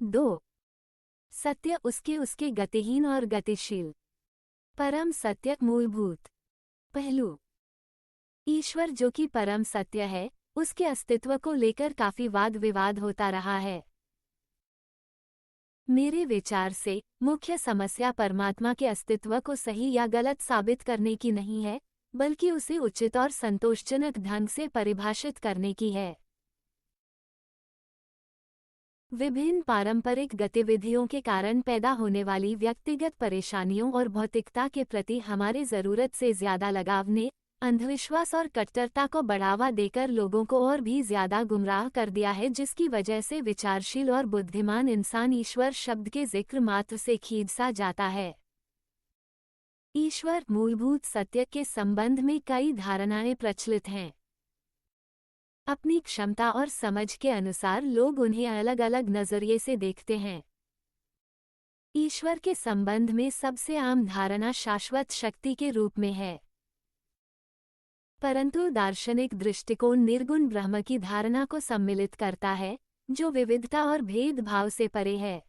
2. सत्य उसके उसके गतिहीन और गतिशील। परम सत्य मूलभूत पहलू। ईश्वर जो कि परम सत्य है, उसके अस्तित्व को लेकर काफी वाद विवाद होता रहा है। मेरे विचार से मुख्य समस्या परमात्मा के अस्तित्व को सही या गलत साबित करने की नहीं है, बल्कि उसे उचित और संतोषजनक ढंग से परिभाषित करने की है। विभिन्न पारंपरिक गतिविधियों के कारण पैदा होने वाली व्यक्तिगत परेशानियों और भौतिकता के प्रति हमारे जरूरत से ज्यादा लगाव ने अंधविश्वास और कट्टरता को बढ़ावा देकर लोगों को और भी ज्यादा गुमराह कर दिया है, जिसकी वजह से विचारशील और बुद्धिमान इंसान ईश्वर शब्द के जिक्र मात्र से खींच सा जाता है। ईश्वर मूलभूत सत्य के संबंध में कई धारणाएं प्रचलित हैं। अपनी क्षमता और समझ के अनुसार लोग उन्हें अलग अलग नजरिए से देखते हैं। ईश्वर के संबंध में सबसे आम धारणा शाश्वत शक्ति के रूप में है, परंतु दार्शनिक दृष्टिकोण निर्गुण ब्रह्म की धारणा को सम्मिलित करता है, जो विविधता और भेदभाव से परे है।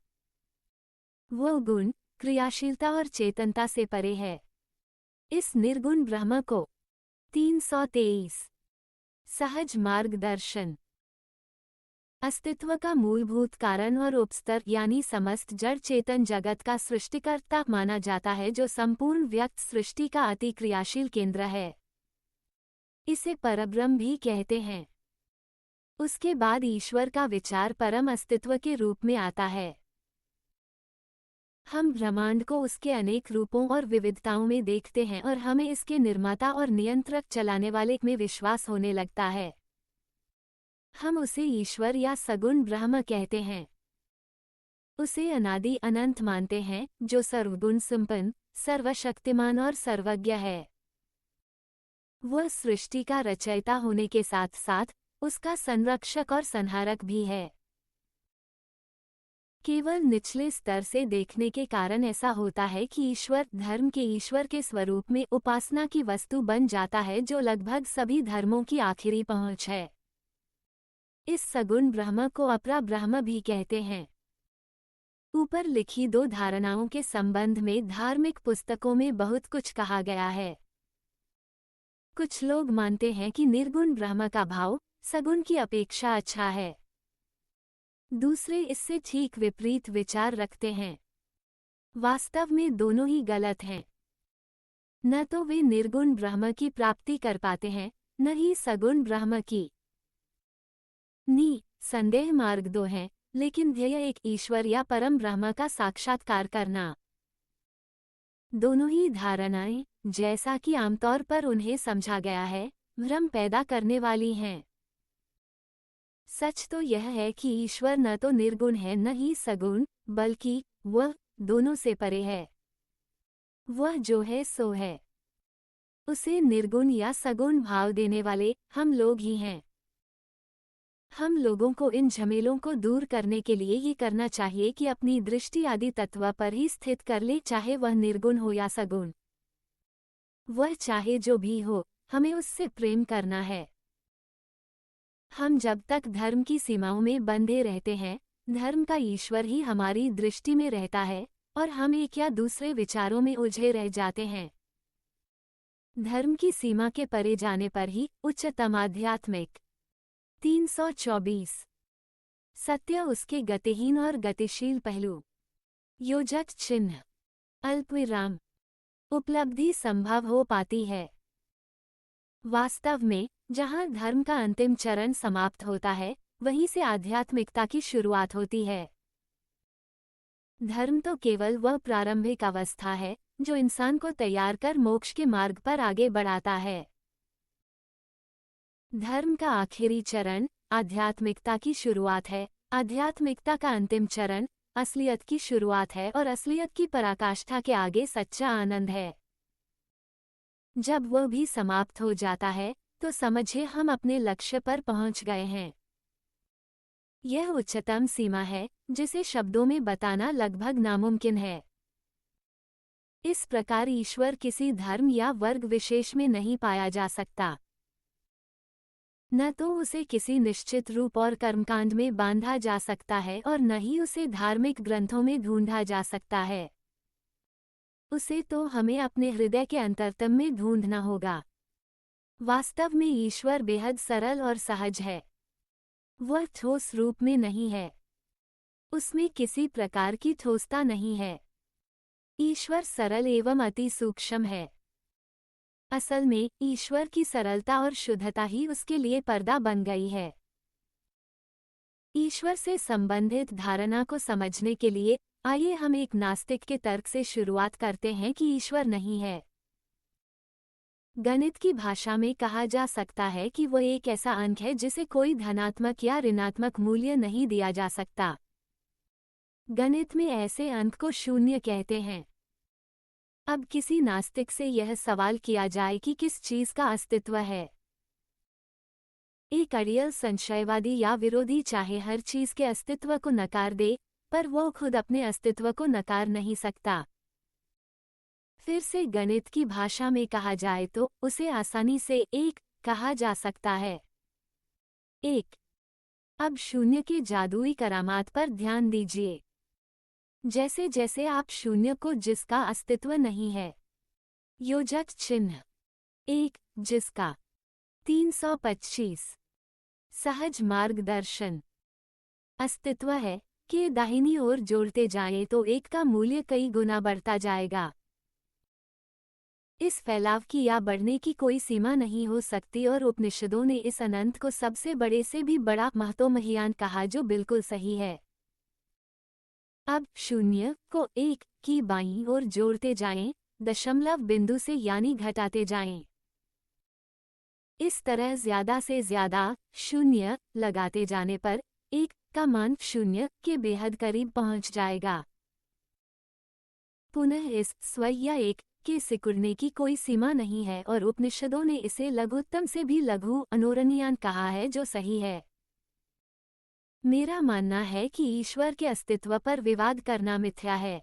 वो गुण, क्रियाशीलता और चेतनता से परे है। इस निर्गुण ब्रह्म को 323 सहज मार्गदर्शन, अस्तित्व का मूलभूत कारण और उपस्तर यानी समस्त जड़ चेतन जगत का सृष्टिकर्ता माना जाता है, जो संपूर्ण व्यक्त सृष्टि का अति क्रियाशील केंद्र है। इसे परब्रह्म भी कहते हैं। उसके बाद ईश्वर का विचार परम अस्तित्व के रूप में आता है। हम ब्रह्मांड को उसके अनेक रूपों और विविधताओं में देखते हैं और हमें इसके निर्माता और नियंत्रक चलाने वाले में विश्वास होने लगता है। हम उसे ईश्वर या सगुण ब्रह्म कहते हैं। उसे अनादि अनंत मानते हैं, जो सर्वगुण संपन्न, सर्वशक्तिमान और सर्वज्ञ है। वह सृष्टि का रचयिता होने के साथ साथ उसका संरक्षक और संहारक भी है। केवल निचले स्तर से देखने के कारण ऐसा होता है कि ईश्वर धर्म के ईश्वर के स्वरूप में उपासना की वस्तु बन जाता है, जो लगभग सभी धर्मों की आखिरी पहुंच है। इस सगुण ब्रह्म को अपरा ब्रह्म भी कहते हैं। ऊपर लिखी दो धारणाओं के संबंध में धार्मिक पुस्तकों में बहुत कुछ कहा गया है। कुछ लोग मानते हैं कि निर्गुण ब्रह्म का भाव सगुण की अपेक्षा अच्छा है। दूसरे इससे ठीक विपरीत विचार रखते हैं। वास्तव में दोनों ही गलत हैं। न तो वे निर्गुण ब्रह्म की प्राप्ति कर पाते हैं, न ही सगुण ब्रह्म की। संदेह मार्ग दो हैं, लेकिन ध्येय एक ईश्वर या परम ब्रह्म का साक्षात्कार करना। दोनों ही धारणाएं, जैसा कि आमतौर पर उन्हें समझा गया है, भ्रम पैदा करने वाली हैं। सच तो यह है कि ईश्वर न तो निर्गुण है न ही सगुण, बल्कि वह दोनों से परे है। वह जो है सो है। उसे निर्गुण या सगुण भाव देने वाले हम लोग ही हैं। हम लोगों को इन झमेलों को दूर करने के लिए ये करना चाहिए कि अपनी दृष्टि आदि तत्व पर ही स्थित कर ले, चाहे वह निर्गुण हो या सगुण। वह चाहे जो भी हो, हमें उससे प्रेम करना है। हम जब तक धर्म की सीमाओं में बंधे रहते हैं, धर्म का ईश्वर ही हमारी दृष्टि में रहता है और हम एक या दूसरे विचारों में उलझे रह जाते हैं। धर्म की सीमा के परे जाने पर ही उच्चतम आध्यात्मिक 324 सत्य उसके गतिहीन और गतिशील पहलू, योजक चिन्ह, अल्पविराम, उपलब्धि संभव हो पाती है। वास्तव में जहां धर्म का अंतिम चरण समाप्त होता है, वहीं से आध्यात्मिकता की शुरुआत होती है। धर्म तो केवल वह प्रारंभिक अवस्था है जो इंसान को तैयार कर मोक्ष के मार्ग पर आगे बढ़ाता है। धर्म का आखिरी चरण आध्यात्मिकता की शुरुआत है। आध्यात्मिकता का अंतिम चरण असलियत की शुरुआत है और असलियत की पराकाष्ठा के आगे सच्चा आनंद है। जब वह भी समाप्त हो जाता है तो समझिए हम अपने लक्ष्य पर पहुंच गए हैं। यह उच्चतम सीमा है जिसे शब्दों में बताना लगभग नामुमकिन है। इस प्रकार ईश्वर किसी धर्म या वर्ग विशेष में नहीं पाया जा सकता। न तो उसे किसी निश्चित रूप और कर्मकांड में बांधा जा सकता है और न ही उसे धार्मिक ग्रंथों में ढूंढा जा सकता है। उसे तो हमें अपने हृदय के अंतरतम में ढूंढना होगा। वास्तव में ईश्वर बेहद सरल और सहज है। वह ठोस रूप में नहीं है। उसमें किसी प्रकार की ठोसता नहीं है। ईश्वर सरल एवं अति सूक्ष्म है। असल में ईश्वर की सरलता और शुद्धता ही उसके लिए पर्दा बन गई है। ईश्वर से संबंधित धारणा को समझने के लिए आइए हम एक नास्तिक के तर्क से शुरुआत करते हैं कि ईश्वर नहीं है। गणित की भाषा में कहा जा सकता है कि वह एक ऐसा अंक है जिसे कोई धनात्मक या ऋणात्मक मूल्य नहीं दिया जा सकता। गणित में ऐसे अंक को शून्य कहते हैं। अब किसी नास्तिक से यह सवाल किया जाए कि किस चीज का अस्तित्व है। एक अड़ियल संशयवादी या विरोधी चाहे हर चीज के अस्तित्व को नकार दे, पर वो खुद अपने अस्तित्व को नकार नहीं सकता। फिर से गणित की भाषा में कहा जाए तो उसे आसानी से एक कहा जा सकता है। एक। अब शून्य के जादुई करामात पर ध्यान दीजिए। जैसे जैसे आप शून्य को जिसका अस्तित्व नहीं है, योजक चिन्ह एक जिसका 325 सहज मार्गदर्शन अस्तित्व है कि दाहिनी ओर जोड़ते जाएं तो एक का मूल्य कई गुना बढ़ता जाएगा। इस फैलाव की या बढ़ने की कोई सीमा नहीं हो सकती और उपनिषदों ने इस अनंत को सबसे बड़े से भी बड़ा महत्वमहियान कहा, जो बिल्कुल सही है। अब शून्य को एक की बाईं ओर जोड़ते जाएं, दशमलव बिंदु से यानी घटाते जाएं। इस तरह ज्यादा से ज्यादा शून्य लगाते जाने पर एक का मान शून्य के बेहद करीब पहुंच जाएगा। पुनः इस स्व या एक के सिकुड़ने की कोई सीमा नहीं है और उपनिषदों ने इसे लघुत्तम से भी लघु अनोरणीयान कहा है, जो सही है। मेरा मानना है कि ईश्वर के अस्तित्व पर विवाद करना मिथ्या है।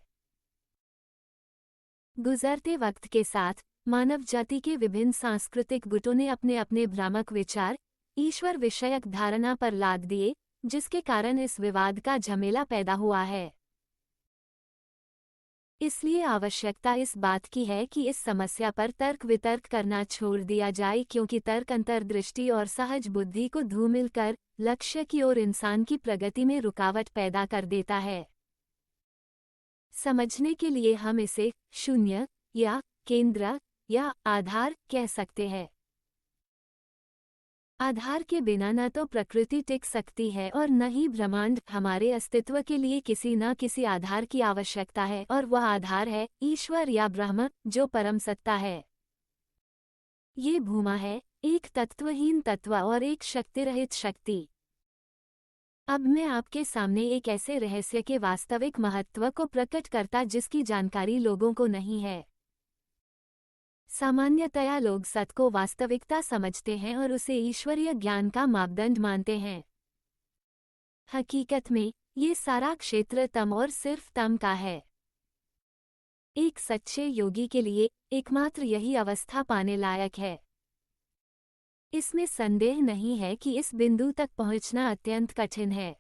गुजरते वक्त के साथ मानव जाति के विभिन्न सांस्कृतिक गुटों ने अपने अपने भ्रामक विचार ईश्वर विषयक धारणा पर लाद दिए, जिसके कारण इस विवाद का झमेला पैदा हुआ है। इसलिए आवश्यकता इस बात की है कि इस समस्या पर तर्क वितर्क करना छोड़ दिया जाए, क्योंकि तर्क अंतर्दृष्टि और सहज बुद्धि को धूमिल कर लक्ष्य की ओर इंसान की प्रगति में रुकावट पैदा कर देता है। समझने के लिए हम इसे शून्य या केंद्र या आधार कह सकते हैं। आधार के बिना न तो प्रकृति टिक सकती है और न ही ब्रह्मांड। हमारे अस्तित्व के लिए किसी न किसी आधार की आवश्यकता है और वह आधार है ईश्वर या ब्रह्म, जो परम सत्ता है। ये भूमा है, एक तत्वहीन तत्व और एक शक्तिरहित शक्ति। अब मैं आपके सामने एक ऐसे रहस्य के वास्तविक महत्व को प्रकट करता जिसकी जानकारी लोगों को नहीं है। सामान्यतया लोग सत्य को वास्तविकता समझते हैं और उसे ईश्वरीय ज्ञान का मापदंड मानते हैं। हकीकत में ये सारा क्षेत्र तम और सिर्फ तम का है। एक सच्चे योगी के लिए एकमात्र यही अवस्था पाने लायक है। इसमें संदेह नहीं है कि इस बिंदु तक पहुंचना अत्यंत कठिन है।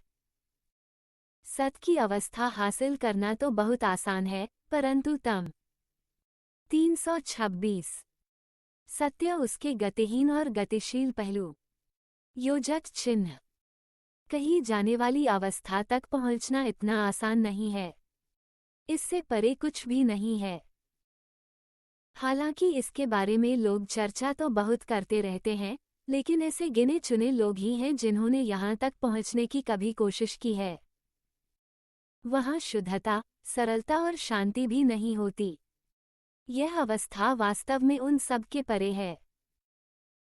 सत्य की अवस्था हासिल करना तो बहुत आसान है, परंतु तम 326 सत्य उसके गतिहीन और गतिशील पहलू योजक चिन्ह कही जाने वाली अवस्था तक पहुंचना इतना आसान नहीं है। इससे परे कुछ भी नहीं है। हालांकि इसके बारे में लोग चर्चा तो बहुत करते रहते हैं, लेकिन ऐसे गिने चुने लोग ही हैं जिन्होंने यहां तक पहुंचने की कभी कोशिश की है। वहां शुद्धता, सरलता और शांति भी नहीं होती। यह अवस्था वास्तव में उन सब के परे है।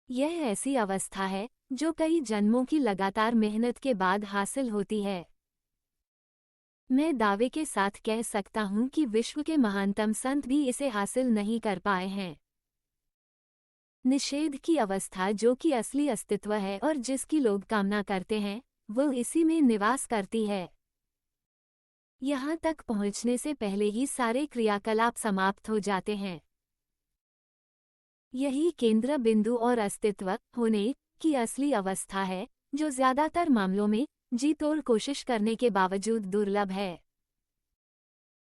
यह ऐसी अवस्था है जो कई जन्मों की लगातार मेहनत के बाद हासिल होती है। मैं दावे के साथ कह सकता हूं कि विश्व के महानतम संत भी इसे हासिल नहीं कर पाए हैं। निषेध की अवस्था, जो कि असली अस्तित्व है और जिसकी लोग कामना करते हैं, वो इसी में निवास करती है। यहाँ तक पहुँचने से पहले ही सारे क्रियाकलाप समाप्त हो जाते हैं। यही केंद्र बिंदु और अस्तित्व होने की असली अवस्था है, जो ज्यादातर मामलों में जी तोड़ कोशिश करने के बावजूद दुर्लभ है।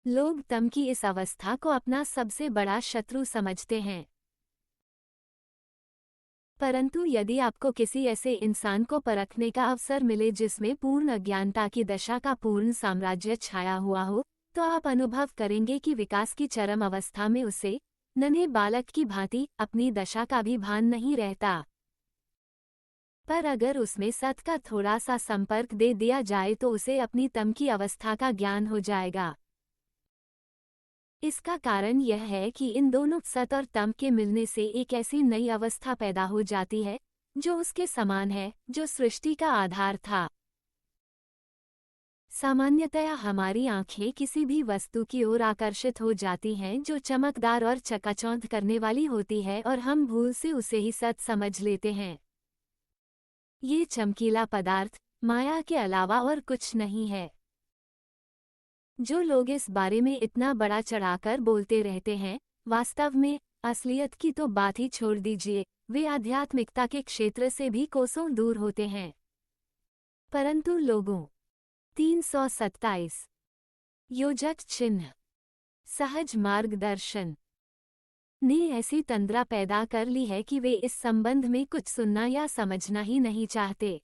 लोग तम की इस अवस्था को अपना सबसे बड़ा शत्रु समझते हैं। परंतु यदि आपको किसी ऐसे इंसान को परखने का अवसर मिले जिसमें पूर्ण अज्ञानता की दशा का पूर्ण साम्राज्य छाया हुआ हो, तो आप अनुभव करेंगे कि विकास की चरम अवस्था में उसे नन्हे बालक की भांति अपनी दशा का भी भान नहीं रहता। पर अगर उसमें सत का थोड़ा सा संपर्क दे दिया जाए तो उसे अपनी तम की अवस्था का ज्ञान हो जाएगा। इसका कारण यह है कि इन दोनों सत और तम के मिलने से एक ऐसी नई अवस्था पैदा हो जाती है जो उसके समान है, जो सृष्टि का आधार था। सामान्यतया हमारी आंखें किसी भी वस्तु की ओर आकर्षित हो जाती हैं जो चमकदार और चकाचौंध करने वाली होती है, और हम भूल से उसे ही सच समझ लेते हैं। ये चमकीला पदार्थ माया के अलावा और कुछ नहीं है। जो लोग इस बारे में इतना बड़ा चढ़ाकर बोलते रहते हैं, वास्तव में असलियत की तो बात ही छोड़ दीजिए, वे आध्यात्मिकता के क्षेत्र से भी कोसों दूर होते हैं। परंतु लोगों 327 योजक चिन्ह सहज मार्गदर्शन ने ऐसी तंद्रा पैदा कर ली है कि वे इस संबंध में कुछ सुनना या समझना ही नहीं चाहते।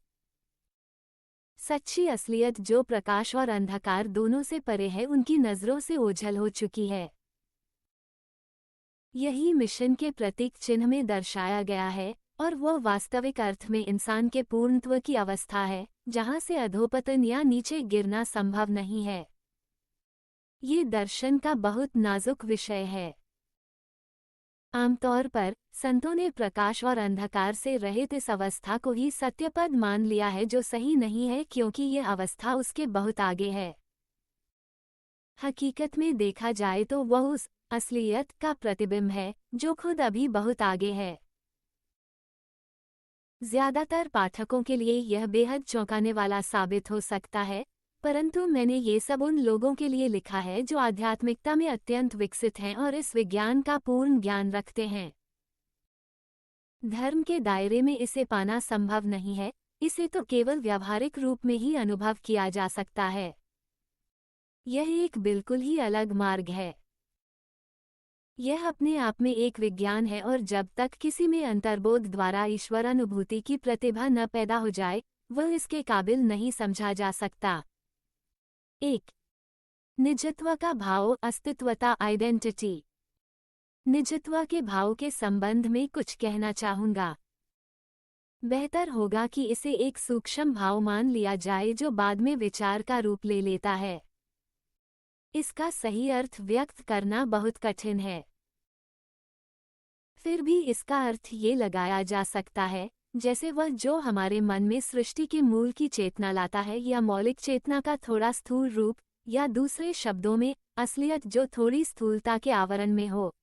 सच्ची असलियत जो प्रकाश और अंधकार दोनों से परे है, उनकी नजरों से ओझल हो चुकी है। यही मिशन के प्रतीक चिन्ह में दर्शाया गया है, और वह वास्तविक अर्थ में इंसान के पूर्णत्व की अवस्था है, जहां से अधोपतन या नीचे गिरना संभव नहीं है। ये दर्शन का बहुत नाजुक विषय है। आमतौर पर संतों ने प्रकाश और अंधकार से रहित इस अवस्था को ही सत्यपद मान लिया है, जो सही नहीं है, क्योंकि यह अवस्था उसके बहुत आगे है। हकीकत में देखा जाए तो वह उस असलियत का प्रतिबिंब है जो खुद अभी बहुत आगे है। ज्यादातर पाठकों के लिए यह बेहद चौंकाने वाला साबित हो सकता है, परंतु मैंने ये सब उन लोगों के लिए लिखा है जो आध्यात्मिकता में अत्यंत विकसित हैं और इस विज्ञान का पूर्ण ज्ञान रखते हैं। धर्म के दायरे में इसे पाना संभव नहीं है, इसे तो केवल व्यावहारिक रूप में ही अनुभव किया जा सकता है। यह एक बिल्कुल ही अलग मार्ग है। यह अपने आप में एक विज्ञान है, और जब तक किसी में अंतर्बोध द्वारा ईश्वर अनुभूति की प्रतिभा न पैदा हो जाए, वह इसके काबिल नहीं समझा जा सकता। 1. निजत्व का भाव, अस्तित्वता, आइडेंटिटी। निजत्व के भाव के संबंध में कुछ कहना चाहूंगा। बेहतर होगा कि इसे एक सूक्ष्म भाव मान लिया जाए जो बाद में विचार का रूप ले लेता है। इसका सही अर्थ व्यक्त करना बहुत कठिन है। फिर भी इसका अर्थ ये लगाया जा सकता है जैसे वह जो हमारे मन में सृष्टि के मूल की चेतना लाता है, या मौलिक चेतना का थोड़ा स्थूल रूप, या दूसरे शब्दों में असलियत जो थोड़ी स्थूलता के आवरण में हो।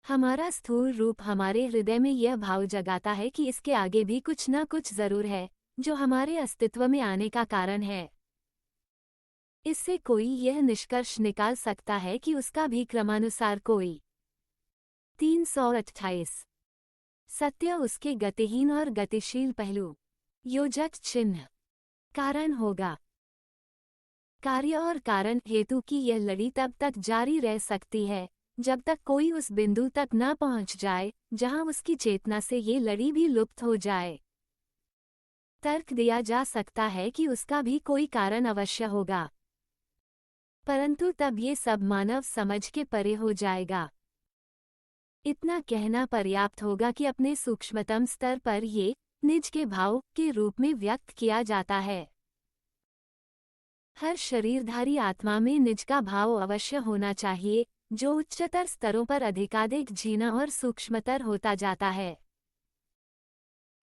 हमारा स्थूल रूप हमारे हृदय में यह भाव जगाता है कि इसके आगे भी कुछ न कुछ जरूर है जो हमारे अस्तित्व में आने का कारण है। इससे कोई यह निष्कर्ष निकाल सकता है कि उसका भी क्रमानुसार कोई 328 सत्य उसके गतिहीन और गतिशील पहलू योजक चिन्ह कारण होगा। कार्य और कारण हेतु की यह लड़ी तब तक जारी रह सकती है जब तक कोई उस बिंदु तक न पहुंच जाए जहां उसकी चेतना से ये लड़ी भी लुप्त हो जाए। तर्क दिया जा सकता है कि उसका भी कोई कारण अवश्य होगा, परंतु तब ये सब मानव समझ के परे हो जाएगा। इतना कहना पर्याप्त होगा कि अपने सूक्ष्मतम स्तर पर ये निज के भाव के रूप में व्यक्त किया जाता है। हर शरीरधारी आत्मा में निज का भाव अवश्य होना चाहिए, जो उच्चतर स्तरों पर अधिकाधिक झीना और सूक्ष्मतर होता जाता है।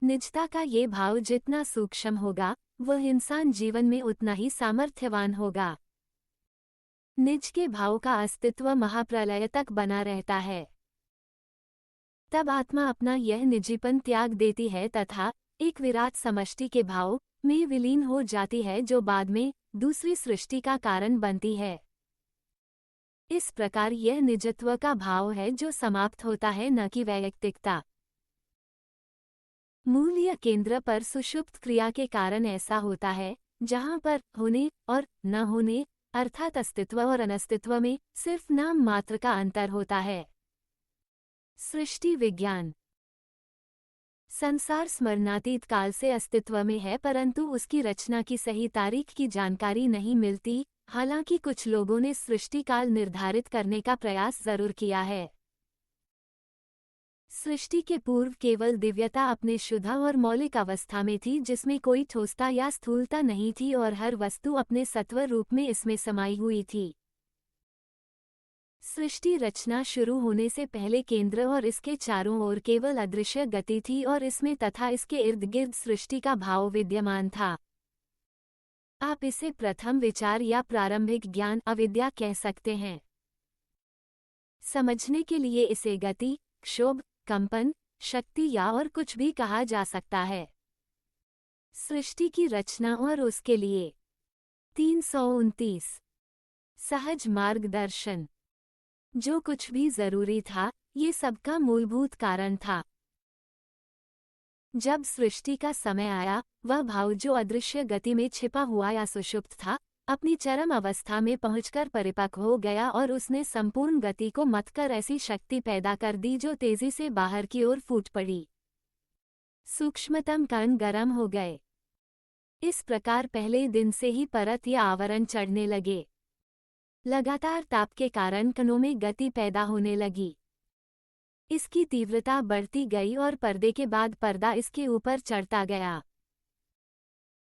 निजता का ये भाव जितना सूक्ष्म होगा, वह इंसान जीवन में उतना ही सामर्थ्यवान होगा। निज के भाव का अस्तित्व महाप्रलय तक बना रहता है। तब आत्मा अपना यह निजीपन त्याग देती है तथा एक विराट समष्टि के भाव में विलीन हो जाती है, जो बाद में दूसरी सृष्टि का कारण बनती है। इस प्रकार यह निजत्व का भाव है जो समाप्त होता है, न कि वैयक्तिकता। मूल या केंद्र पर सुषुप्त क्रिया के कारण ऐसा होता है, जहाँ पर होने और न होने अर्थात अस्तित्व और अनस्तित्व में सिर्फ नाम मात्र का अंतर होता है। सृष्टि विज्ञान। संसार स्मरणातीत काल से अस्तित्व में है, परंतु उसकी रचना की सही तारीख की जानकारी नहीं मिलती। हालांकि कुछ लोगों ने सृष्टि काल निर्धारित करने का प्रयास जरूर किया है। सृष्टि के पूर्व केवल दिव्यता अपने शुद्ध और मौलिक अवस्था में थी, जिसमें कोई ठोसता या स्थूलता नहीं थी और हर वस्तु अपने सत्व रूप में इसमें समाई हुई थी। सृष्टि रचना शुरू होने से पहले केंद्र और इसके चारों ओर केवल अदृश्य गति थी और इसमें तथा इसके इर्द गिर्द सृष्टि का भाव विद्यमान था। आप इसे प्रथम विचार या प्रारंभिक ज्ञान अविद्या कह सकते हैं। समझने के लिए इसे गति, क्षोभ, कंपन, शक्ति या और कुछ भी कहा जा सकता है। सृष्टि की रचना और उसके लिए 329 सहज मार्गदर्शन। जो कुछ भी जरूरी था, ये सबका मूलभूत कारण था। जब सृष्टि का समय आया, वह भाव जो अदृश्य गति में छिपा हुआ या सुषुप्त था, अपनी चरम अवस्था में पहुंचकर परिपक्व हो गया और उसने संपूर्ण गति को मतकर ऐसी शक्ति पैदा कर दी जो तेजी से बाहर की ओर फूट पड़ी। सूक्ष्मतम कण गर्म हो गए। इस प्रकार पहले दिन से ही परत या आवरण चढ़ने लगे। लगातार ताप के कारण कणों में गति पैदा होने लगी। इसकी तीव्रता बढ़ती गई और पर्दे के बाद पर्दा इसके ऊपर चढ़ता गया।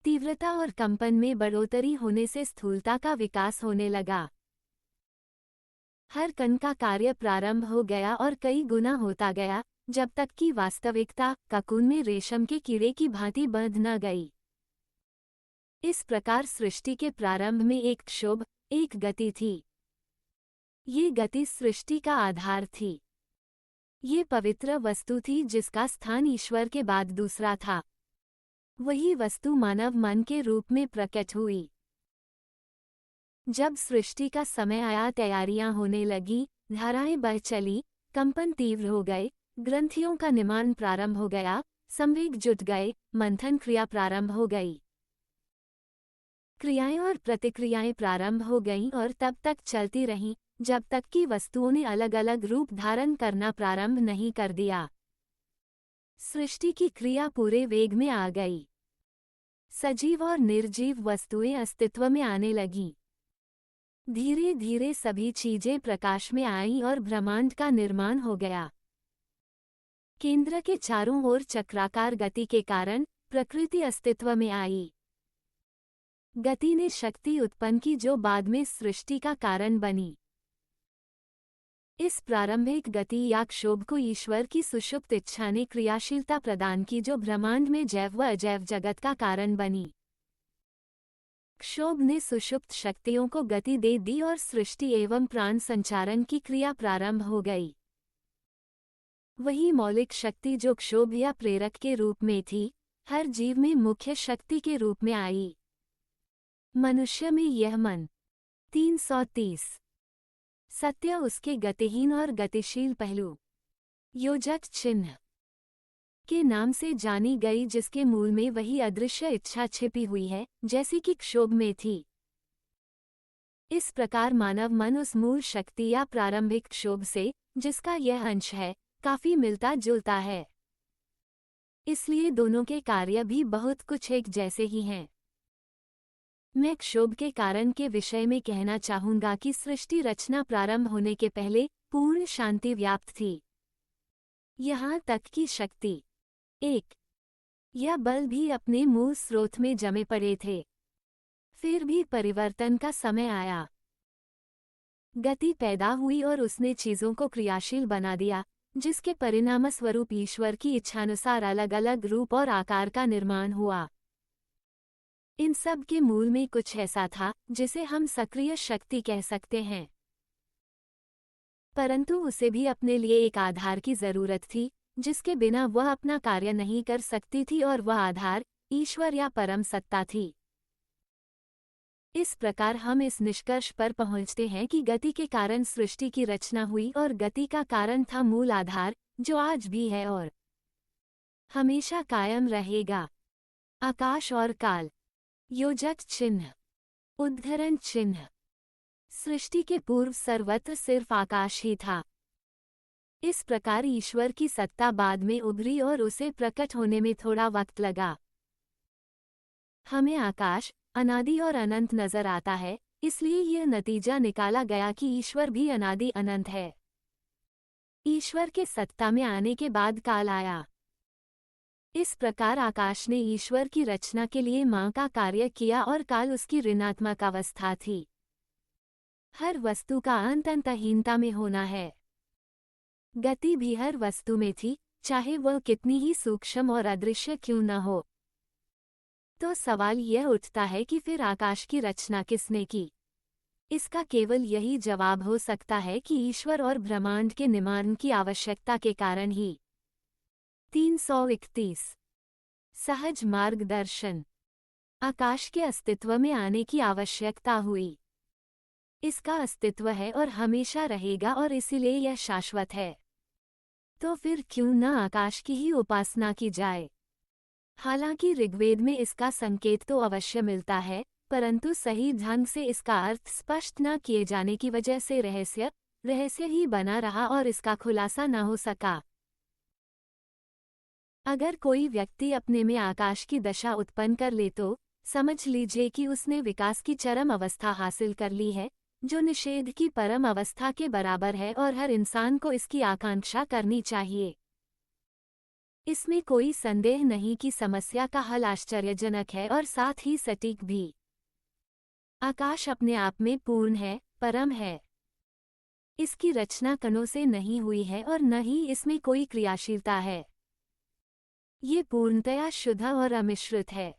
तीव्रता और कंपन में बढ़ोतरी होने से स्थूलता का विकास होने लगा। हर कण का कार्य प्रारंभ हो गया और कई गुना होता गया, जब तक कि वास्तविकता ककून में रेशम के कीड़े की भांति बंध न गई। इस प्रकार सृष्टि के प्रारंभ में एक क्षोभ, एक गति थी। ये गति सृष्टि का आधार थी। ये पवित्र वस्तु थी जिसका स्थान ईश्वर के बाद दूसरा था। वही वस्तु मानव मन के रूप में प्रकट हुई। जब सृष्टि का समय आया, तैयारियां होने लगी, धाराएं बह चली, कंपन तीव्र हो गए, ग्रंथियों का निर्माण प्रारंभ हो गया, संवेग जुट गए, मंथन क्रिया प्रारंभ हो गई। क्रियाएं और प्रतिक्रियाएं प्रारंभ हो गईं और तब तक चलती रहीं, जब तक कि वस्तुओं ने अलग अलग रूप धारण करना प्रारंभ नहीं कर दिया। सृष्टि की क्रिया पूरे वेग में आ गई। सजीव और निर्जीव वस्तुएं अस्तित्व में आने लगीं। धीरे धीरे सभी चीजें प्रकाश में आईं और ब्रह्मांड का निर्माण हो गया। केंद्र के चारों ओर चक्राकार गति के कारण प्रकृति अस्तित्व में आई। गति ने शक्ति उत्पन्न की जो बाद में सृष्टि का कारण बनी। इस प्रारंभिक गति या क्षोभ को ईश्वर की सुषुप्त इच्छा ने क्रियाशीलता प्रदान की जो ब्रह्मांड में जैव व अजैव जगत का कारण बनी। क्षोभ ने सुषुप्त शक्तियों को गति दे दी और सृष्टि एवं प्राण संचारण की क्रिया प्रारंभ हो गई। वही मौलिक शक्ति जो क्षोभ या प्रेरक के रूप में थी, हर जीव में मुख्य शक्ति के रूप में आई। मनुष्य में यह मन 330 सत्य उसके गतिहीन और गतिशील पहलू योजक चिन्ह के नाम से जानी गई, जिसके मूल में वही अदृश्य इच्छा छिपी हुई है जैसी कि क्षोभ में थी। इस प्रकार मानव मन उस मूल शक्ति या प्रारंभिक क्षोभ से, जिसका यह अंश है, काफी मिलता जुलता है। इसलिए दोनों के कार्य भी बहुत कुछ एक जैसे ही हैं। मैं क्षोभ के कारण के विषय में कहना चाहूंगा कि सृष्टि रचना प्रारंभ होने के पहले पूर्ण शांति व्याप्त थी। यहाँ तक कि शक्ति, एक या बल भी अपने मूल स्रोत में जमे पड़े थे। फिर भी परिवर्तन का समय आया। गति पैदा हुई और उसने चीजों को क्रियाशील बना दिया, जिसके परिणामस्वरूप ईश्वर की इच्छानुसार अलग अलग रूप और आकार का निर्माण हुआ। इन सब के मूल में कुछ ऐसा था जिसे हम सक्रिय शक्ति कह सकते हैं, परंतु उसे भी अपने लिए एक आधार की जरूरत थी, जिसके बिना वह अपना कार्य नहीं कर सकती थी, और वह आधार ईश्वर या परम सत्ता थी। इस प्रकार हम इस निष्कर्ष पर पहुंचते हैं कि गति के कारण सृष्टि की रचना हुई और गति का कारण था मूल आधार, जो आज भी है और हमेशा कायम रहेगा। आकाश और काल। योजक चिन्ह। उद्धरण चिन्ह। सृष्टि के पूर्व सर्वत्र सिर्फ आकाश ही था। इस प्रकार ईश्वर की सत्ता बाद में उभरी और उसे प्रकट होने में थोड़ा वक्त लगा। हमें आकाश अनादि और अनंत नजर आता है, इसलिए यह नतीजा निकाला गया कि ईश्वर भी अनादि अनंत है। ईश्वर के सत्ता में आने के बाद काल आया। इस प्रकार आकाश ने ईश्वर की रचना के लिए मां का कार्य किया और काल उसकी ऋणात्मक अवस्था थी। हर वस्तु का अंत अंतहीनता में होना है। गति भी हर वस्तु में थी, चाहे वह कितनी ही सूक्ष्म और अदृश्य क्यों न हो। तो सवाल यह उठता है कि फिर आकाश की रचना किसने की? इसका केवल यही जवाब हो सकता है कि ईश्वर और ब्रह्मांड के निर्माण की आवश्यकता के कारण ही। 331 सहज मार्गदर्शन। आकाश के अस्तित्व में आने की आवश्यकता हुई। इसका अस्तित्व है और हमेशा रहेगा और इसीलिए यह शाश्वत है। तो फिर क्यों न आकाश की ही उपासना की जाए? हालांकि ऋग्वेद में इसका संकेत तो अवश्य मिलता है, परंतु सही ढंग से इसका अर्थ स्पष्ट न किए जाने की वजह से रहस्य ही बना रहा और इसका खुलासा न हो सका। अगर कोई व्यक्ति अपने में आकाश की दशा उत्पन्न कर ले तो समझ लीजिए कि उसने विकास की चरम अवस्था हासिल कर ली है, जो निषेध की परम अवस्था के बराबर है और हर इंसान को इसकी आकांक्षा करनी चाहिए। इसमें कोई संदेह नहीं कि समस्या का हल आश्चर्यजनक है और साथ ही सटीक भी। आकाश अपने आप में पूर्ण है, परम है। इसकी रचना कणों से नहीं हुई है और न ही इसमें कोई क्रियाशीलता है। ये पूर्णतया शुद्ध और अमिश्रित है।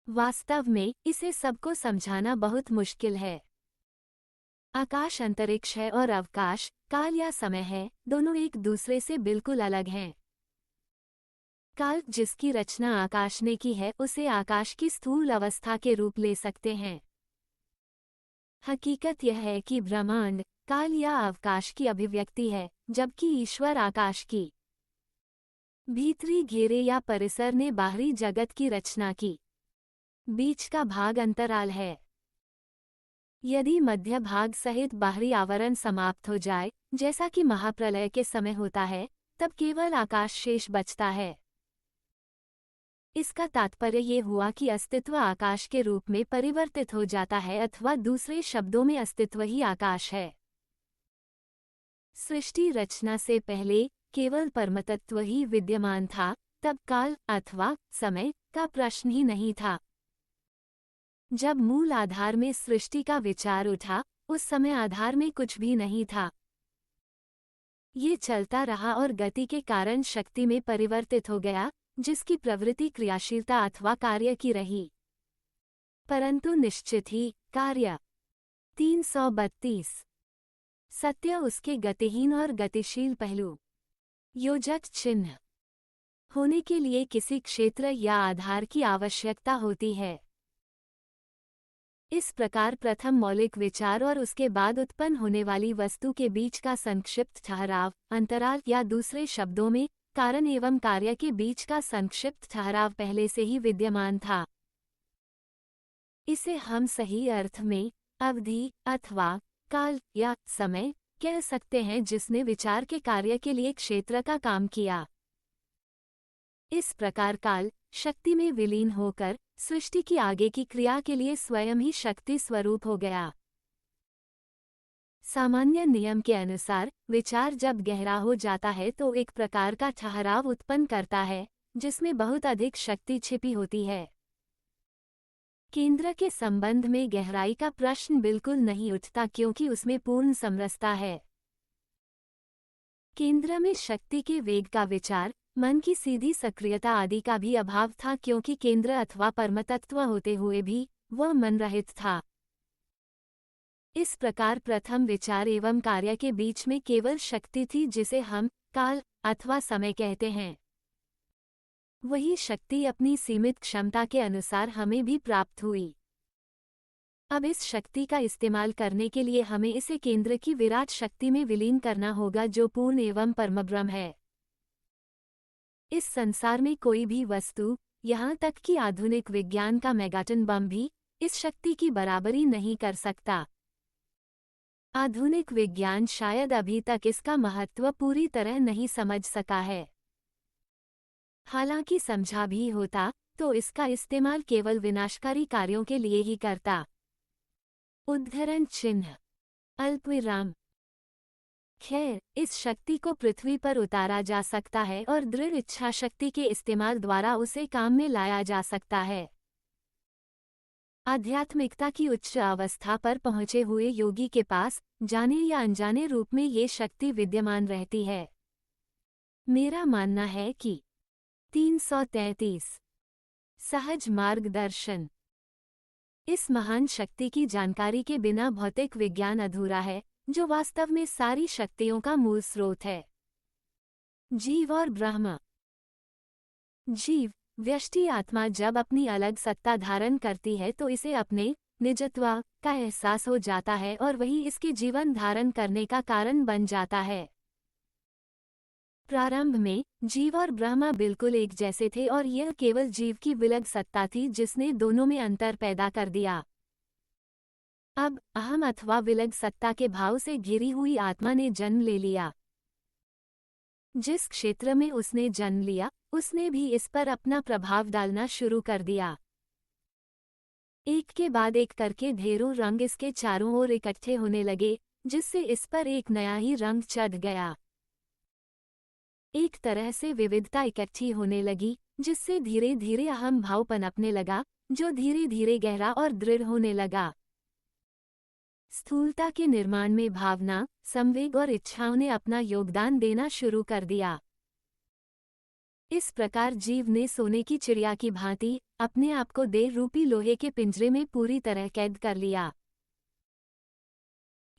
वास्तव में इसे सबको समझाना बहुत मुश्किल है। आकाश अंतरिक्ष है और अवकाश काल या समय है, दोनों एक दूसरे से बिल्कुल अलग हैं। काल जिसकी रचना आकाश ने की है उसे आकाश की स्थूल अवस्था के रूप ले सकते हैं। हकीकत यह है कि ब्रह्मांड काल या अवकाश की अभिव्यक्ति है, जबकि ईश्वर आकाश की भीतरी घेरे या परिसर ने बाहरी जगत की रचना की। बीच का भाग अंतराल है। यदि मध्य भाग सहित बाहरी आवरण समाप्त हो जाए, जैसा कि महाप्रलय के समय होता है, तब केवल आकाश शेष बचता है। इसका तात्पर्य ये हुआ कि अस्तित्व आकाश के रूप में परिवर्तित हो जाता है, अथवा दूसरे शब्दों में अस्तित्व ही आकाश है। सृष्टि रचना से पहले केवल परमतत्व ही विद्यमान था, तब काल अथवा समय का प्रश्न ही नहीं था। जब मूल आधार में सृष्टि का विचार उठा, उस समय आधार में कुछ भी नहीं था। ये चलता रहा और गति के कारण शक्ति में परिवर्तित हो गया, जिसकी प्रवृत्ति क्रियाशीलता अथवा कार्य की रही, परंतु निश्चित ही कार्य। 332 सत्य उसके गतिहीन और गतिशील पहलू। योजक चिन्ह। होने के लिए किसी क्षेत्र या आधार की आवश्यकता होती है। इस प्रकार प्रथम मौलिक विचार और उसके बाद उत्पन्न होने वाली वस्तु के बीच का संक्षिप्त ठहराव, अंतराल या दूसरे शब्दों में कारण एवं कार्य के बीच का संक्षिप्त ठहराव पहले से ही विद्यमान था। इसे हम सही अर्थ में अवधि अथवा काल या समय कह सकते हैं, जिसने विचार के कार्य के लिए क्षेत्र का काम किया। इस प्रकार काल शक्ति में विलीन होकर सृष्टि की आगे की क्रिया के लिए स्वयं ही शक्ति स्वरूप हो गया। सामान्य नियम के अनुसार विचार जब गहरा हो जाता है तो एक प्रकार का ठहराव उत्पन्न करता है, जिसमें बहुत अधिक शक्ति छिपी होती है। केंद्र के संबंध में गहराई का प्रश्न बिल्कुल नहीं उठता, क्योंकि उसमें पूर्ण समरसता है। केंद्र में शक्ति के वेग का विचार, मन की सीधी सक्रियता आदि का भी अभाव था, क्योंकि केंद्र अथवा परमतत्व होते हुए भी वह मन रहित था। इस प्रकार प्रथम विचार एवं कार्य के बीच में केवल शक्ति थी, जिसे हम काल अथवा समय कहते हैं। वही शक्ति अपनी सीमित क्षमता के अनुसार हमें भी प्राप्त हुई। अब इस शक्ति का इस्तेमाल करने के लिए हमें इसे केंद्र की विराट शक्ति में विलीन करना होगा, जो पूर्ण एवं परमब्रह्म है। इस संसार में कोई भी वस्तु, यहाँ तक कि आधुनिक विज्ञान का मेगाटन बम भी, इस शक्ति की बराबरी नहीं कर सकता। आधुनिक विज्ञान शायद अभी तक इसका महत्व पूरी तरह नहीं समझ सका है। हालांकि समझा भी होता, तो इसका इस्तेमाल केवल विनाशकारी कार्यों के लिए ही करता। उद्धरण चिन्ह अल्पविराम। खैर, इस शक्ति को पृथ्वी पर उतारा जा सकता है और दृढ़ इच्छा शक्ति के इस्तेमाल द्वारा उसे काम में लाया जा सकता है। आध्यात्मिकता की उच्च अवस्था पर पहुंचे हुए योगी के पास जाने या अनजाने रूप में ये शक्ति विद्यमान रहती है। मेरा मानना है कि 333 सहज मार्गदर्शन। इस महान शक्ति की जानकारी के बिना भौतिक विज्ञान अधूरा है, जो वास्तव में सारी शक्तियों का मूल स्रोत है। जीव और ब्रह्म। जीव व्यष्टि आत्मा जब अपनी अलग सत्ता धारण करती है तो इसे अपने निजत्व का एहसास हो जाता है और वही इसके जीवन धारण करने का कारण बन जाता है। प्रारंभ में जीव और ब्रह्म बिल्कुल एक जैसे थे और यह केवल जीव की विलग सत्ता थी जिसने दोनों में अंतर पैदा कर दिया। अब अहम अथवा विलग सत्ता के भाव से घिरी हुई आत्मा ने जन्म ले लिया। जिस क्षेत्र में उसने जन्म लिया, उसने भी इस पर अपना प्रभाव डालना शुरू कर दिया। एक के बाद एक करके ढेरों रंग इसके चारों ओर इकट्ठे होने लगे, जिससे इस पर एक नया ही रंग चढ़ गया। एक तरह से विविधता इकट्ठी होने लगी, जिससे धीरे धीरे अहम भाव पनपने लगा, जो धीरे धीरे गहरा और दृढ़ होने लगा। स्थूलता के निर्माण में भावना, संवेग और इच्छाओं ने अपना योगदान देना शुरू कर दिया। इस प्रकार जीव ने सोने की चिड़िया की भांति अपने आप को देह रूपी लोहे के पिंजरे में पूरी तरह कैद कर लिया।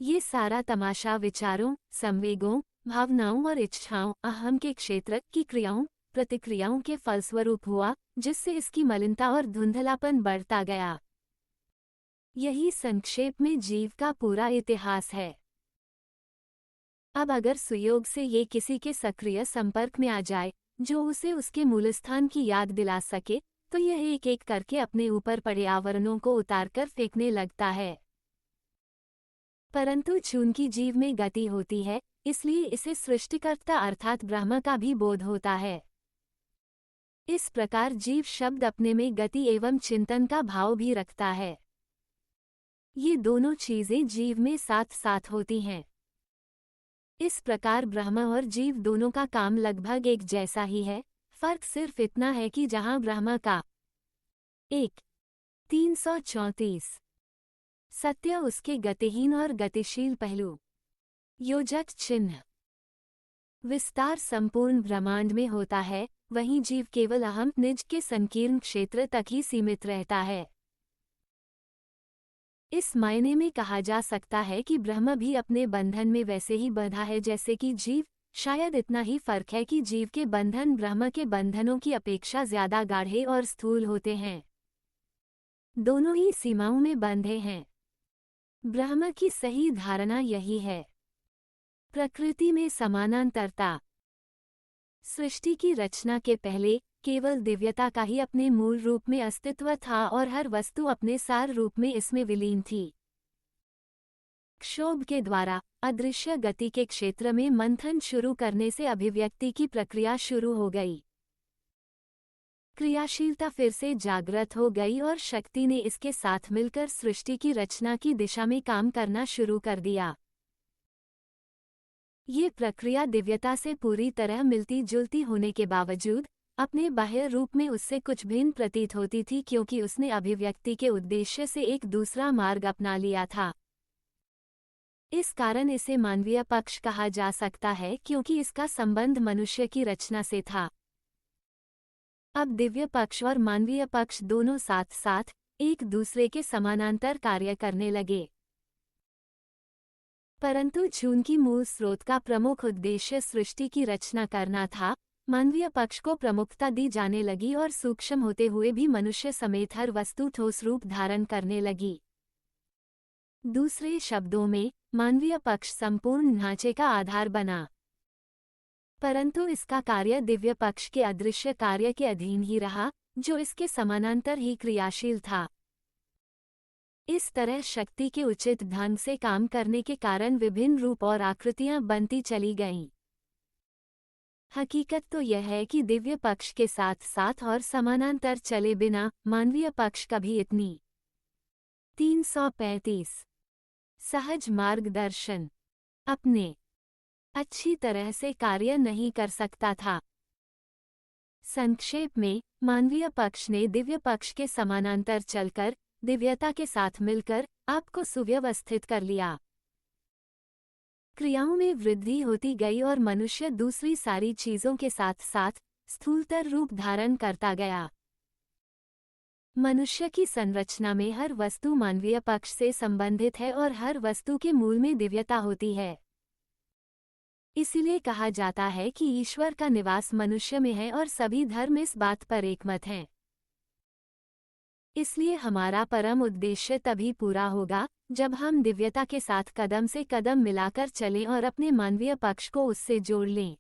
ये सारा तमाशा विचारों, संवेगों, भावनाओं और इच्छाओं, अहम के क्षेत्र की क्रियाओं, प्रतिक्रियाओं के फलस्वरूप हुआ, जिससे इसकी मलिनता और धुंधलापन बढ़ता गया। यही संक्षेप में जीव का पूरा इतिहास है। अब अगर सुयोग से ये किसी के सक्रिय संपर्क में आ जाए, जो उसे उसके मूलस्थान की याद दिला सके, तो यह एक एक करके अपने ऊपर पड़े आवरणों को उतारकर फेंकने लगता है। परंतु चूंकि जीव में गति होती है, इसलिए इसे सृष्टिकर्ता अर्थात ब्रह्म का भी बोध होता है। इस प्रकार जीव शब्द अपने में गति एवं चिंतन का भाव भी रखता है। ये दोनों चीजें जीव में साथ साथ होती हैं। इस प्रकार ब्रह्म और जीव दोनों का काम लगभग एक जैसा ही है, फर्क सिर्फ इतना है कि जहां ब्रह्म का 334 सत्य उसके गतिहीन और गतिशील पहलू, योजक चिन्ह, विस्तार संपूर्ण ब्रह्मांड में होता है, वहीं जीव केवल अहम निज के संकीर्ण क्षेत्र तक ही सीमित रहता है। इस मायने में कहा जा सकता है कि ब्रह्म भी अपने बंधन में वैसे ही बंधा है जैसे कि जीव। शायद इतना ही फर्क है कि जीव के बंधन ब्रह्म के बंधनों की अपेक्षा ज्यादा गाढ़े और स्थूल होते हैं। दोनों ही सीमाओं में बंधे हैं। ब्रह्म की सही धारणा यही है। प्रकृति में समानांतरता। सृष्टि की रचना के पहले केवल दिव्यता का ही अपने मूल रूप में अस्तित्व था और हर वस्तु अपने सार रूप में इसमें विलीन थी। क्षोभ के द्वारा अदृश्य गति के क्षेत्र में मंथन शुरू करने से अभिव्यक्ति की प्रक्रिया शुरू हो गई। क्रियाशीलता फिर से जागृत हो गई और शक्ति ने इसके साथ मिलकर सृष्टि की रचना की दिशा में काम करना शुरू कर दिया। ये प्रक्रिया दिव्यता से पूरी तरह मिलती जुलती होने के बावजूद अपने बाह्य रूप में उससे कुछ भिन्न प्रतीत होती थी, क्योंकि उसने अभिव्यक्ति के उद्देश्य से एक दूसरा मार्ग अपना लिया था। इस कारण इसे मानवीय पक्ष कहा जा सकता है, क्योंकि इसका संबंध मनुष्य की रचना से था। अब दिव्य पक्ष और मानवीय पक्ष दोनों साथ साथ एक दूसरे के समानांतर कार्य करने लगे। परंतु चूंकि मूल स्रोत का प्रमुख उद्देश्य सृष्टि की रचना करना था, मानवीय पक्ष को प्रमुखता दी जाने लगी और सूक्ष्म होते हुए भी मनुष्य समेत हर वस्तु ठोस रूप धारण करने लगी। दूसरे शब्दों में मानवीय पक्ष संपूर्ण ढांचे का आधार बना। परंतु इसका कार्य दिव्य पक्ष के अदृश्य कार्य के अधीन ही रहा, जो इसके समानांतर ही क्रियाशील था। इस तरह शक्ति के उचित ढंग से काम करने के कारण विभिन्न रूप और आकृतियां बनती चली गईं। हकीकत तो यह है कि दिव्य पक्ष के साथ साथ और समानांतर चले बिना मानवीय पक्ष कभी इतनी 335 सहज मार्गदर्शन अपने अच्छी तरह से कार्य नहीं कर सकता था। संक्षेप में, मानवीय पक्ष ने दिव्य पक्ष के समानांतर चलकर दिव्यता के साथ मिलकर आपको सुव्यवस्थित कर लिया। क्रियाओं में वृद्धि होती गई और मनुष्य दूसरी सारी चीजों के साथ साथ स्थूलतर रूप धारण करता गया। मनुष्य की संरचना में हर वस्तु मानवीय पक्ष से संबंधित है और हर वस्तु के मूल में दिव्यता होती है। इसीलिए कहा जाता है कि ईश्वर का निवास मनुष्य में है और सभी धर्म इस बात पर एकमत हैं। इसलिए हमारा परम उद्देश्य तभी पूरा होगा जब हम दिव्यता के साथ कदम से कदम मिलाकर चलें और अपने मानवीय पक्ष को उससे जोड़ लें।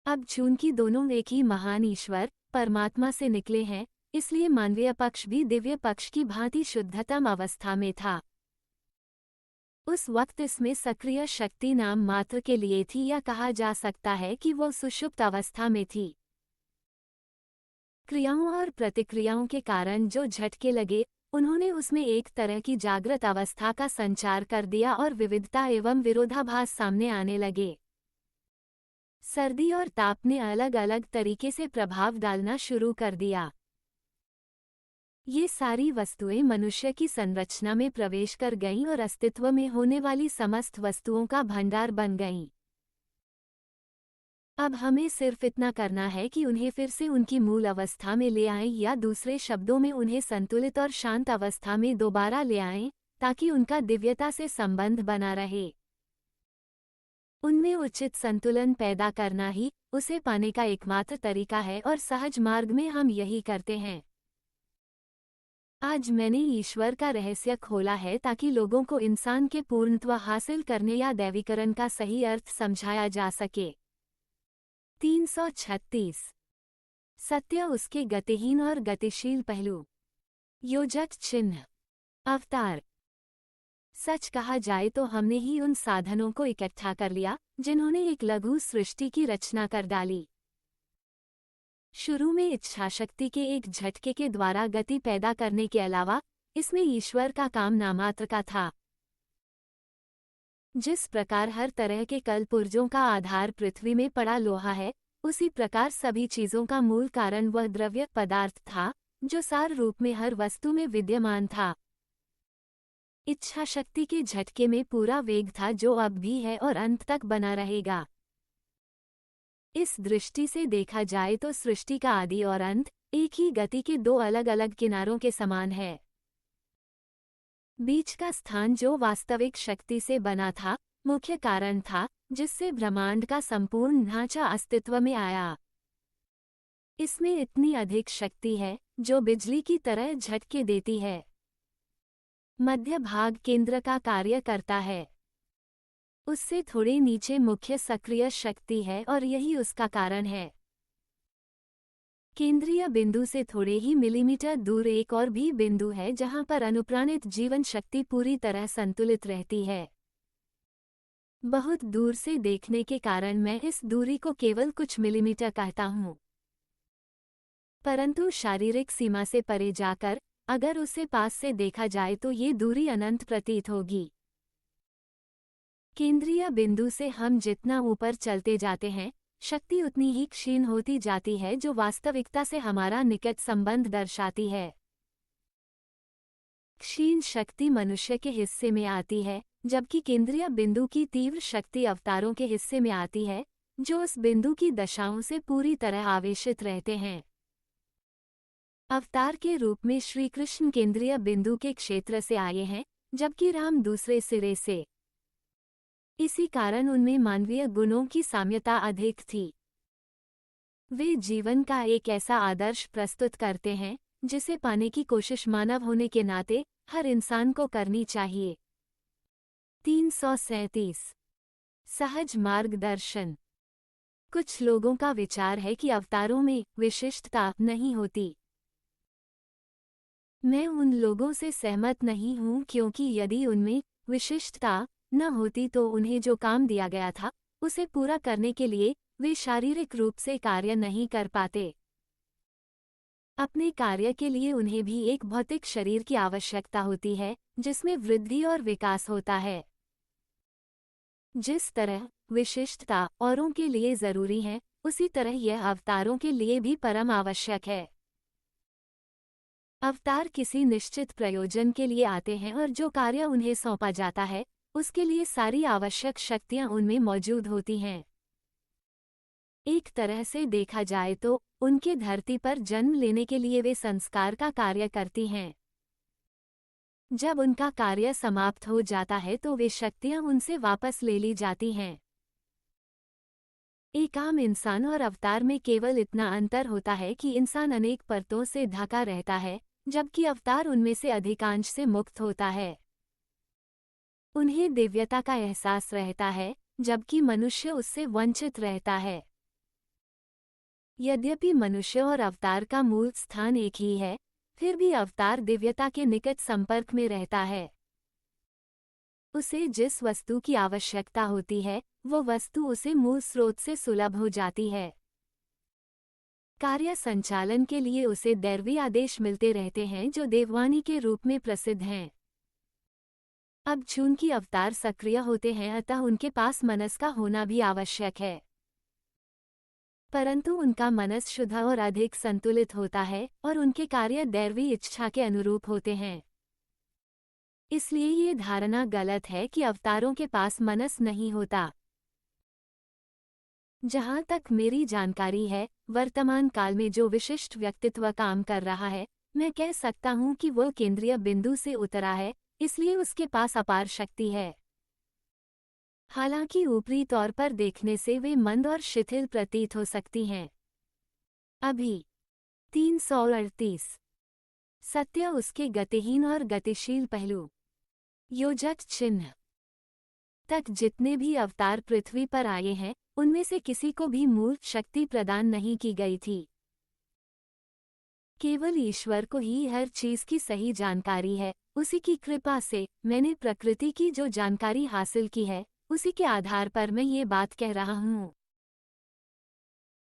अब चूंकि दोनों एक ही महान ईश्वर परमात्मा से निकले हैं, इसलिए मानवीय पक्ष भी दिव्य पक्ष की भांति शुद्धतम अवस्था में था। उस वक्त इसमें सक्रिय शक्ति नाम मात्र के लिए थी, या कहा जा सकता है कि वो सुषुप्त अवस्था में थी। क्रियाओं और प्रतिक्रियाओं के कारण जो झटके लगे, उन्होंने उसमें एक तरह की जागृत अवस्था का संचार कर दिया और विविधता एवं विरोधाभास सामने आने लगे। सर्दी और ताप ने अलग अलग तरीके से प्रभाव डालना शुरू कर दिया। ये सारी वस्तुएं मनुष्य की संरचना में प्रवेश कर गईं और अस्तित्व में होने वाली समस्त वस्तुओं का भंडार बन गईं। अब हमें सिर्फ इतना करना है कि उन्हें फिर से उनकी मूल अवस्था में ले आएं, या दूसरे शब्दों में उन्हें संतुलित और शांत अवस्था में दोबारा ले आएं, ताकि उनका दिव्यता से संबंध बना रहे। उनमें उचित संतुलन पैदा करना ही उसे पाने का एकमात्र तरीका है और सहज मार्ग में हम यही करते हैं। आज मैंने ईश्वर का रहस्य खोला है ताकि लोगों को इंसान के पूर्णत्व हासिल करने या दैवीकरण का सही अर्थ समझाया जा सके। 336 सत्य उसके गतिहीन और गतिशील पहलू। योजक चिन्ह अवतार। सच कहा जाए तो हमने ही उन साधनों को इकट्ठा कर लिया जिन्होंने एक लघु सृष्टि की रचना कर डाली। शुरू में इच्छाशक्ति के एक झटके के द्वारा गति पैदा करने के अलावा इसमें ईश्वर का काम नामात्र का था। जिस प्रकार हर तरह के कलपुर्जों का आधार पृथ्वी में पड़ा लोहा है, उसी प्रकार सभी चीजों का मूल कारण वह द्रव्य पदार्थ था जो सार रूप में हर वस्तु में विद्यमान था। इच्छाशक्ति के झटके में पूरा वेग था जो अब भी है और अंत तक बना रहेगा। इस दृष्टि से देखा जाए तो सृष्टि का आदि और अंत एक ही गति के दो अलग अलग किनारों के समान है। बीच का स्थान जो वास्तविक शक्ति से बना था, मुख्य कारण था जिससे ब्रह्मांड का संपूर्ण ढांचा अस्तित्व में आया। इसमें इतनी अधिक शक्ति है जो बिजली की तरह झटके देती है। मध्य भाग केंद्र का कार्य करता है। उससे थोड़े नीचे मुख्य सक्रिय शक्ति है और यही उसका कारण है। केंद्रीय बिंदु से थोड़े ही मिलीमीटर दूर एक और भी बिंदु है जहां पर अनुप्राणित जीवन शक्ति पूरी तरह संतुलित रहती है। बहुत दूर से देखने के कारण मैं इस दूरी को केवल कुछ मिलीमीटर कहता हूं, परंतु शारीरिक सीमा से परे जाकर अगर उसे पास से देखा जाए तो ये दूरी अनंत प्रतीत होगी। केंद्रीय बिंदु से हम जितना ऊपर चलते जाते हैं, शक्ति उतनी ही क्षीण होती जाती है जो वास्तविकता से हमारा निकट संबंध दर्शाती है। क्षीण शक्ति मनुष्य के हिस्से में आती है, जबकि केंद्रीय बिंदु की तीव्र शक्ति अवतारों के हिस्से में आती है, जो उस बिंदु की दशाओं से पूरी तरह आवेशित रहते हैं। अवतार के रूप में श्री कृष्ण केंद्रीय बिंदु के क्षेत्र से आए हैं, जबकि राम दूसरे सिरे से। इसी कारण उनमें मानवीय गुणों की साम्यता अधिक थी। वे जीवन का एक ऐसा आदर्श प्रस्तुत करते हैं जिसे पाने की कोशिश मानव होने के नाते हर इंसान को करनी चाहिए। 337 सहज मार्गदर्शन कुछ लोगों का विचार है कि अवतारों में विशिष्टता नहीं होती। मैं उन लोगों से सहमत नहीं हूँ, क्योंकि यदि उनमें विशिष्टता न होती तो उन्हें जो काम दिया गया था उसे पूरा करने के लिए वे शारीरिक रूप से कार्य नहीं कर पाते। अपने कार्य के लिए उन्हें भी एक भौतिक शरीर की आवश्यकता होती है जिसमें वृद्धि और विकास होता है। जिस तरह विशिष्टता औरों के लिए जरूरी है, उसी तरह यह अवतारों के लिए भी परम आवश्यक है। अवतार किसी निश्चित प्रयोजन के लिए आते हैं और जो कार्य उन्हें सौंपा जाता है उसके लिए सारी आवश्यक शक्तियां उनमें मौजूद होती हैं। एक तरह से देखा जाए तो उनके धरती पर जन्म लेने के लिए वे संस्कार का कार्य करती हैं। जब उनका कार्य समाप्त हो जाता है तो वे शक्तियां उनसे वापस ले ली जाती हैं। एक आम इंसान और अवतार में केवल इतना अंतर होता है कि इंसान अनेक परतों से ढका रहता है, जबकि अवतार उनमें से अधिकांश से मुक्त होता है। उन्हें दिव्यता का एहसास रहता है, जबकि मनुष्य उससे वंचित रहता है। यद्यपि मनुष्य और अवतार का मूल स्थान एक ही है, फिर भी अवतार दिव्यता के निकट संपर्क में रहता है। उसे जिस वस्तु की आवश्यकता होती है वो वस्तु उसे मूल स्रोत से सुलभ हो जाती है। कार्य संचालन के लिए उसे दैवी आदेश मिलते रहते हैं जो देववाणी के रूप में प्रसिद्ध हैं। अब चूंकि अवतार सक्रिय होते हैं, अतः उनके पास मनस का होना भी आवश्यक है, परंतु उनका मनस शुद्ध और अधिक संतुलित होता है और उनके कार्य दैवी इच्छा के अनुरूप होते हैं। इसलिए ये धारणा गलत है कि अवतारों के पास मनस नहीं होता। जहाँ तक मेरी जानकारी है, वर्तमान काल में जो विशिष्ट व्यक्तित्व काम कर रहा है, मैं कह सकता हूँ कि वह केंद्रीय बिंदु से उतरा है, इसलिए उसके पास अपार शक्ति है। हालांकि ऊपरी तौर पर देखने से वे मंद और शिथिल प्रतीत हो सकती हैं। अभी 338 सत्य उसके गतिहीन और गतिशील पहलू। योजक चिन्ह तक जितने भी अवतार पृथ्वी पर आए हैं, उनमें से किसी को भी मूल शक्ति प्रदान नहीं की गई थी। केवल ईश्वर को ही हर चीज की सही जानकारी है। उसी की कृपा से मैंने प्रकृति की जो जानकारी हासिल की है, उसी के आधार पर मैं ये बात कह रहा हूँ।